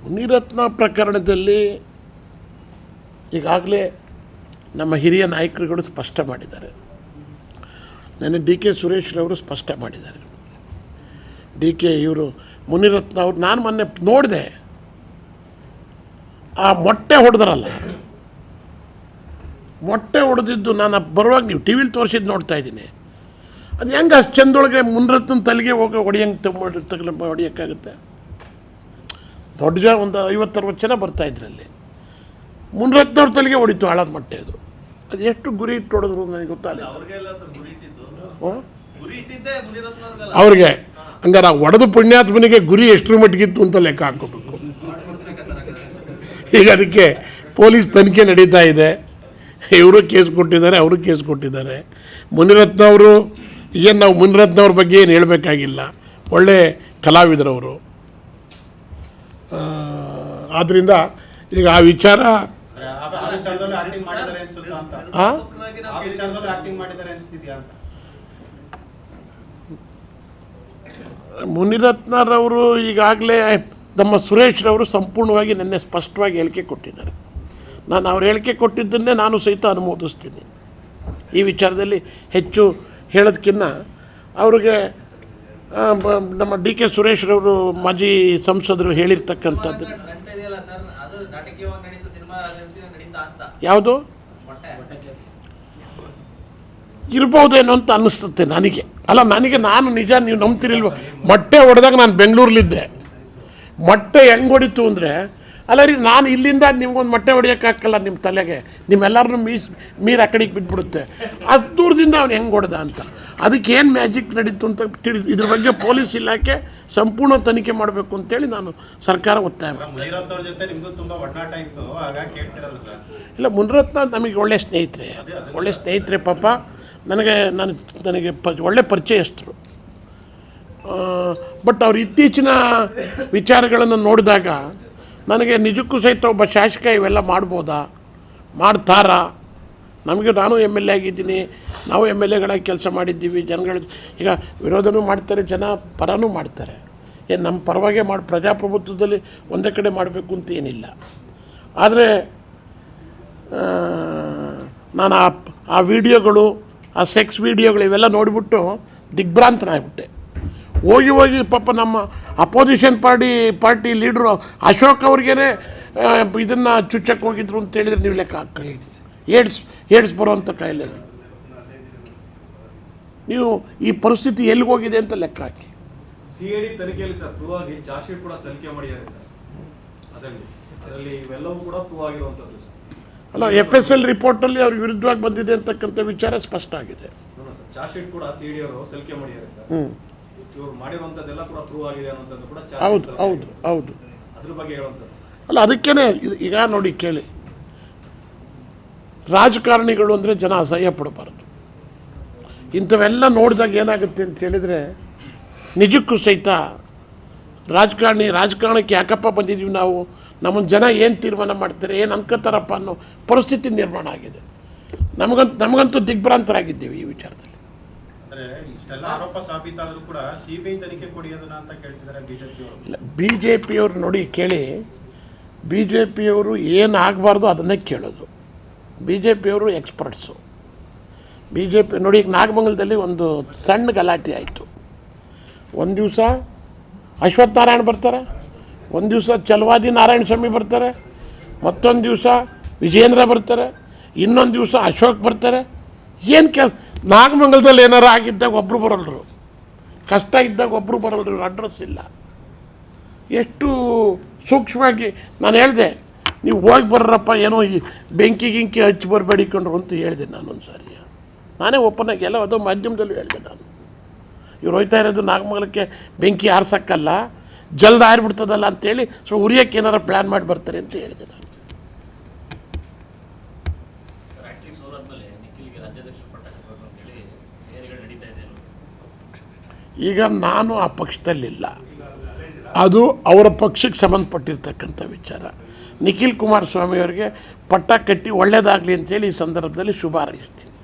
ಮುನಿರತ್ನ ಪ್ರಕರಣದಲ್ಲಿ ಈಗಾಗಲೇ ನಮ್ಮ ಹಿರಿಯ ನಾಯಕರುಗಳು ಸ್ಪಷ್ಟ ಮಾಡಿದ್ದಾರೆ. ನನ್ನ ಡಿ ಕೆ ಸುರೇಶ್ರವರು ಸ್ಪಷ್ಟ ಮಾಡಿದ್ದಾರೆ. ಇವರು ಮುನಿರತ್ನ ಅವ್ರು ನಾನು ಮೊನ್ನೆ ನೋಡಿದೆ, ಆ ಮೊಟ್ಟೆ ಹೊಡೆದ್ರಲ್ಲ, ಮೊಟ್ಟೆ ಹೊಡೆದಿದ್ದು ನಾನು ಬರುವಾಗ ನೀವು ಟಿ ವಿಲಿ ತೋರಿಸಿದ್ದು ನೋಡ್ತಾ ಇದ್ದೀನಿ. ಅದು ಹೆಂಗೆ ಅಷ್ಟು ಚಂದೊಳಗೆ ಮುನಿರತ್ನ ತಲೆಗೆ ಹೋಗಿ ಹೊಡಿಯೋಕ್ಕಾಗುತ್ತೆ? ದೊಡ್ಡ ಜನ ಒಂದು 50-60 ಜನ ಬರ್ತಾಯಿದ್ರಲ್ಲಿ, ಮುನಿರತ್ನವ್ರ ತಲೆಗೆ ಹೊಡಿತು ಹಾಳಾದ ಮೊಟ್ಟೆ. ಅದು ಎಷ್ಟು ಗುರಿ ಇಟ್ಟು ಹೊಡೆದ್ರು ನನಗೆ ಗೊತ್ತಾಗಲಿಲ್ಲ ಅವ್ರಿಗೆ. ಹಂಗಾರೆ ಹೊಡೆದು ಪುಣ್ಯಾತ್ಮನಿಗೆ ಗುರಿ ಎಷ್ಟರ ಮಟ್ಟಿಗಿತ್ತು ಅಂತ ಲೆಕ್ಕ ಹಾಕೋಬೇಕು. ಈಗ ಅದಕ್ಕೆ ಪೊಲೀಸ್ ತನಿಖೆ ನಡೀತಾ ಇದೆ. ಇವರು ಕೇಸ್ ಕೊಟ್ಟಿದ್ದಾರೆ, ಅವರು ಕೇಸ್ ಕೊಟ್ಟಿದ್ದಾರೆ. ಮುನಿರತ್ನ ಅವರು ಏನು, ನಾವು ಮುನಿರತ್ನವ್ರ ಬಗ್ಗೆ ಏನು ಹೇಳಬೇಕಾಗಿಲ್ಲ, ಒಳ್ಳೆ ಕಲಾವಿದರವರು. ಆದ್ದರಿಂದ ಈಗ ಆ ವಿಚಾರ ಮುನಿರತ್ನರವರು ಈಗಾಗಲೇ ನಮ್ಮ ಸುರೇಶ್ರವರು ಸಂಪೂರ್ಣವಾಗಿ ನಿನ್ನೆ ಸ್ಪಷ್ಟವಾಗಿ ಹೇಳಿಕೆ ಕೊಟ್ಟಿದ್ದಾರೆ. ನಾನು ಅವ್ರು ಹೇಳಿಕೆ ಕೊಟ್ಟಿದ್ದನ್ನೇ ನಾನು ಸಹಿತ ಅನುಮೋದಿಸ್ತೀನಿ. ಈ ವಿಚಾರದಲ್ಲಿ ಹೆಚ್ಚು ಹೇಳೋದಕ್ಕಿಂತ ಅವ್ರಿಗೆ ನಮ್ಮ ಡಿ ಕೆ ಸುರೇಶ್ರವರು ಮಾಜಿ ಸಂಸದರು ಹೇಳಿರ್ತಕ್ಕಂಥದ್ದು ಯಾವುದು ಇರ್ಬೋದೇನೋ ಅಂತ ಅನ್ನಿಸ್ತತೆ ನನಗೆ. ಅಲ್ಲ, ನಾನು ನಿಜ, ನೀವು ನಂಬ್ತಿರಿಲ್ವ, ಮೊಟ್ಟೆ ಹೊಡೆದಾಗ ನಾನು ಬೆಂಗಳೂರಲ್ಲಿದ್ದೆ. ಮೊಟ್ಟೆ ಹೆಂಗೆ ಹೊಡಿತು ಅಂದರೆ, ಅಲ್ಲ ರೀ, ನಾನು ಇಲ್ಲಿಂದ ನಿಮ್ಗೊಂದು ಮೊಟ್ಟೆ ಹೊಡಿಯೋಕ್ಕಾಗಲ್ಲ ನಿಮ್ಮ ತಲೆಗೆ, ನಿಮ್ಮೆಲ್ಲರನ್ನೂ ಮೀರು ಆ ಕಡೆಗೆ ಬಿಟ್ಬಿಡುತ್ತೆ. ಅದು ದೂರದಿಂದ ಅವ್ನು ಹೆಂಗೆ ಹೊಡೆದ ಅಂತ, ಅದಕ್ಕೇನು ಮ್ಯಾಜಿಕ್ ನಡೀತು ಅಂತ ತಿಳಿದು ಇದ್ರ ಬಗ್ಗೆ ಪೊಲೀಸ್ ಇಲಾಖೆ ಸಂಪೂರ್ಣ ತನಿಖೆ ಮಾಡಬೇಕು ಅಂತೇಳಿ ನಾನು ಸರ್ಕಾರ ಒತ್ತಾಯ ಮಾಡ್ತೀನಿ. ಇಲ್ಲ, ಮುನಿರತ್ನ ನಮಗೆ ಒಳ್ಳೆ ಸ್ನೇಹಿತರೆ ಪಾಪ. ನನಗೆ ಒಳ್ಳೆ ಪರಿಚಯಸ್ಥರು. ಬಟ್ ಅವ್ರ ಇತ್ತೀಚಿನ ವಿಚಾರಗಳನ್ನು ನೋಡಿದಾಗ ನನಗೆ ನಿಜಕ್ಕೂ ಸಹಿತ ಒಬ್ಬ ಶಾಸಕ ಇವೆಲ್ಲ ಮಾಡ್ತಾರಾ? ನಾನು ಎಮ್ ಎಲ್ ಎ ಆಗಿದ್ದೀನಿ, ನಾವು ಎಮ್ ಎಲ್ ಎಗಳಾಗಿ ಕೆಲಸ ಮಾಡಿದ್ದೀವಿ. ಜನಗಳು ಈಗ ವಿರೋಧನೂ ಮಾಡ್ತಾರೆ, ಜನ ಪರನೂ ಮಾಡ್ತಾರೆ. ಏನು ನಮ್ಮ ಪರವಾಗೇ ಪ್ರಜಾಪ್ರಭುತ್ವದಲ್ಲಿ ಒಂದೇ ಕಡೆ ಮಾಡಬೇಕು ಅಂತ ಏನಿಲ್ಲ. ಆದರೆ ನಾನು ಆ ವಿಡಿಯೋಗಳು, ಆ ಸೆಕ್ಸ್ ವಿಡಿಯೋಗಳು ಇವೆಲ್ಲ ನೋಡಿಬಿಟ್ಟು ದಿಗ್ಭ್ರಾಂತನಾಗ್ಬಿಟ್ಟೆ. ಹೋಗಿ ಪಾಪ ನಮ್ಮ ಅಪೋಸಿಷನ್ ಪಾರ್ಟಿ ಲೀಡ್ರು ಅಶೋಕ್ ಅವ್ರಿಗೇ ಇದನ್ನು ಚುಚ್ಚಕ್ಕೆ ಹೋಗಿದ್ರು ಅಂತ ಹೇಳಿದ್ರೆ ನೀವು ಲೆಕ್ಕ ಹಾಕಿ, ಏಡ್ಸ್ ಬರೋವಂಥ ಕಾಯಿಲೆ. ನೀವು ಈ ಪರಿಸ್ಥಿತಿ ಎಲ್ಲಿಗೋಗಿದೆ ಅಂತ ಲೆಕ್ಕ ಹಾಕಿ. ಸಿಐಡಿ ತನಿಖೆಯಲ್ಲಿ ಸರ್ ಪ್ರೂವಾಗಿ ಚಾರ್ಜ್ ಶೀಟ್ ಕೂಡ ಸಲ್ಲಿಕೆ ಮಾಡಿದ್ದಾರೆ ಸರ್. ಅದರಲ್ಲಿ ಇವೆಲ್ಲವೂ ಕೂಡ ಪ್ರೂವ್ ಆಗಿರುವಂಥದ್ದು ಸರ್. ಅಲ್ಲ, FSL ರಿಪೋರ್ಟಲ್ಲಿ ಅವ್ರ ವಿರುದ್ಧವಾಗಿ ಬಂದಿದೆ ಅಂತಕ್ಕಂಥ ವಿಚಾರ ಸ್ಪಷ್ಟ ಆಗಿದೆ. ಚಾರ್ಜ್ ಶೀಟ್ ಕೂಡ ಸಿಐಡಿ ಅವರು ಸಲ್ಲಿಕೆ ಮಾಡಿದ್ದಾರೆ ಸರ್. ಇವರು ಮಾಡಿರುವಂಥದ್ದೆಲ್ಲ ಕೂಡ ಪ್ರೂವ್ ಆಗಿದೆ ಅನ್ನೋಂಥದ್ದು ಕೂಡ ಹೌದು ಅದ್ರ ಬಗ್ಗೆ ಹೇಳುವಂಥದ್ದು. ಅಲ್ಲ, ಅದಕ್ಕೇ ಈಗ ನೋಡಿ ಕೇಳಿ, ರಾಜಕಾರಣಿಗಳು ಅಂದರೆ ಜನ ಅಸಹ್ಯ ಪಡಬಾರ್ದು. ಇಂಥವೆಲ್ಲ ನೋಡಿದಾಗ ಏನಾಗುತ್ತೆ ಅಂತ ಹೇಳಿದರೆ, ನಿಜಕ್ಕೂ ಸಹಿತ ರಾಜಕಾರಣಕ್ಕೆ ಯಾಕಪ್ಪ ಬಂದಿದ್ದೀವಿ ನಾವು, ನಮ್ಮನ್ನು ಜನ ಏನು ತೀರ್ಮಾನ ಮಾಡ್ತಾರೆ, ಏನು ಅನ್ಕೋತಾರಪ್ಪ ಅನ್ನೋ ಪರಿಸ್ಥಿತಿ ನಿರ್ಮಾಣ ಆಗಿದೆ. ನಮಗಂತೂ ದಿಗ್ಭ್ರಾಂತರಾಗಿದ್ದೀವಿ ಈ ವಿಚಾರದಲ್ಲಿ. ಇಲ್ಲ, BJPಯವರು ನೋಡಿ ಕೇಳಿ, BJPಯವರು ಏನು ಆಗಬಾರ್ದು ಅದನ್ನೇ ಕೇಳೋದು. BJPಯವರು ಎಕ್ಸ್ಪರ್ಟ್ಸು. BJP ನೋಡಿ, ಈಗ ನಾಗಮಂಗಲದಲ್ಲಿ ಒಂದು ಸಣ್ಣ ಗಲಾಟೆ ಆಯಿತು. ಒಂದು ದಿವಸ ಅಶ್ವತ್ಥ ನಾರಾಯಣ ಬರ್ತಾರೆ, ಒಂದು ದಿವಸ ಛಲವಾದಿ ನಾರಾಯಣ ಸ್ವಾಮಿ ಬರ್ತಾರೆ, ಮತ್ತೊಂದು ದಿವಸ ವಿಜೇಂದ್ರ ಬರ್ತಾರೆ, ಇನ್ನೊಂದು ದಿವಸ ಅಶೋಕ್ ಬರ್ತಾರೆ. ಏನು ನಾಗಮಂಗಲದಲ್ಲಿ ಏನಾರು ಆಗಿದ್ದಾಗ ಒಬ್ಬರು ಬರಲ್ರು, ಕಷ್ಟ ಇದ್ದಾಗ ಒಬ್ಬರು ಬರಲ್ರು, ಅಡ್ರೆಸ್ ಇಲ್ಲ. ಎಷ್ಟು ಸೂಕ್ಷ್ಮವಾಗಿ ನಾನು ಹೇಳಿದೆ, ನೀವು ಹೋಗಿ ಬರ್ರಪ್ಪ, ಏನೋ ಈ ಬೆಂಕಿ ಹಚ್ಚಿ ಬರಬೇಡಿಕೊಂಡ್ರು ಅಂತ ಹೇಳಿದೆ ನಾನೊಂದು ಸಾರಿ. ನಾನೇ ಓಪನ್ ಆಗಿ ಎಲ್ಲ ಅದು ಮಾಧ್ಯಮದಲ್ಲೂ ಹೇಳಿದೆ ನಾನು. ಇವ್ರು ಹೋಯ್ತಾ ಇರೋದು ನಾಗಮಂಗಲಕ್ಕೆ ಬೆಂಕಿ ಆರ್ಸಕ್ಕಲ್ಲ, ಜಲ್ದ ಆರ್ಬಿಡ್ತದಲ್ಲ ಅಂತೇಳಿ ಉರಿಯೋಕ್ಕೆ ಏನಾರು ಪ್ಲ್ಯಾನ್ ಮಾಡಿ ಬರ್ತಾರೆ ಅಂತ ಹೇಳಿದೆ ನಾನು. ಈಗ ನಾನು ಆ ಪಕ್ಷದಲ್ಲಿಲ್ಲ, ಅದು ಅವರ ಪಕ್ಷಕ್ಕೆ ಸಂಬಂಧಪಟ್ಟಿರ್ತಕ್ಕಂಥ ವಿಚಾರ. ನಿಖಿಲ್ ಕುಮಾರಸ್ವಾಮಿ ಅವರಿಗೆ ಪಟ್ಟ ಕಟ್ಟಿ ಒಳ್ಳೆಯದಾಗಲಿ ಅಂತೇಳಿ ಈ ಸಂದರ್ಭದಲ್ಲಿ ಶುಭ ಹಾರೈಸ್ತೀನಿ.